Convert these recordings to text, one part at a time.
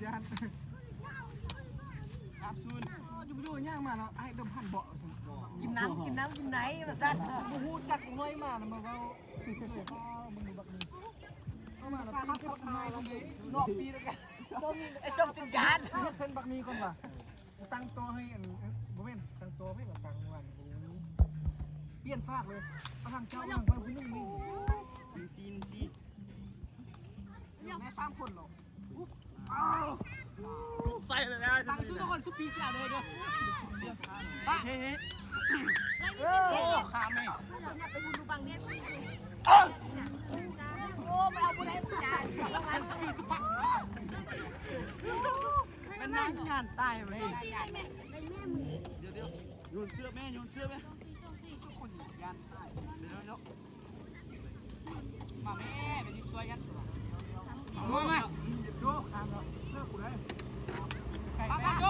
ยันครับซุนอยู่ย่างมาเนาะไอ้เดิมพันเบาะกินน้ำกินไหนมาสั่นหูจักห้อยมาแล้วมาเว้ามึงบักนี่เข้ามาแล้วปีนไม้ตรงนี้นอกปีแล้วกันไอ้ส้มจุนยานเส้นบักนี้ก่อนว่ะตั้งโต๊ะให้อันบ่แม่นตั้งโต๊ะให้กับตั้งวันเปลี่ยนฟากเลยเอาทางเจ้าทางคนนึงนี่ซีแม่3คนหรอกใส่เลยนะตั้งชื่อทุกคนชุบปีเสียเลยเด้อเฮ้ข้ามไหมไปบุญดูบังเนี่ยโอ้ไม่เอาบุญให้ผู้จ่ายเป็นนั่งงานตายเลยเดี๋ยวโยนเสื้อแม่ทุกคนงานตายเดี๋ยวมาแม่ไปยิงตัวยันมาดูข้ามแล้วเสื้อกูเลยไปดู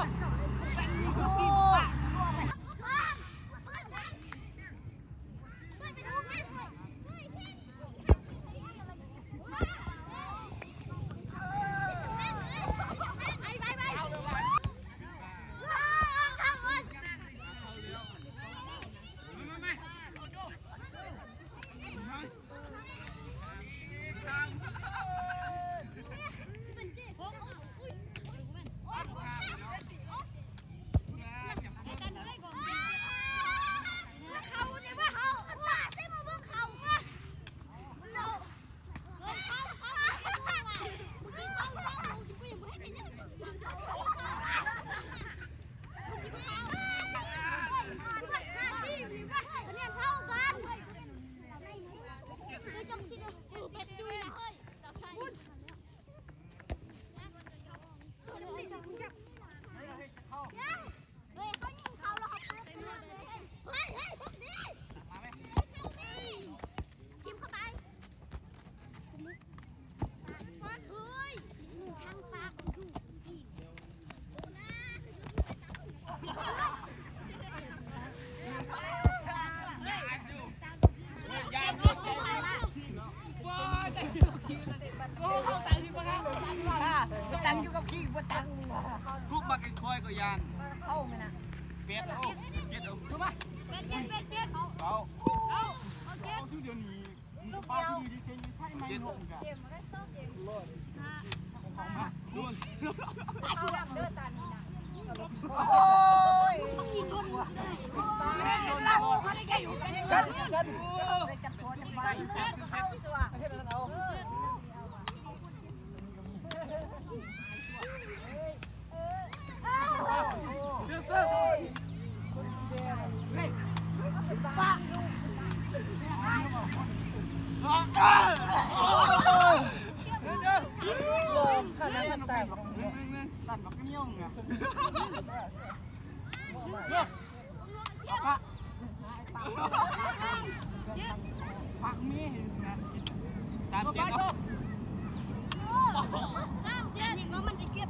โอ้ตังอยู่กับพี่บ่ตังทุกมากินคอยก็ยานเข้าไหมนะเป็ดเอาถูกป่ะเป็ดเอาซึ่งเดี๋ยวนี้ป้าที่ดีเชนใช่ไหมหงกันนู่นตายคือดำเด้อตานี่นะโอ้ยกินคนเราเขาได้แค่อยู่เป็นกันไปจับตัวจับใบเข้าสิวะเอาเดือดเดือดเฮ้ยป้าลมขนาดมันแตกตัดแบบเงี้ยวไงปักมีงานกิน3 7 เนาะ3 7นี่ก็มันจะเก็บ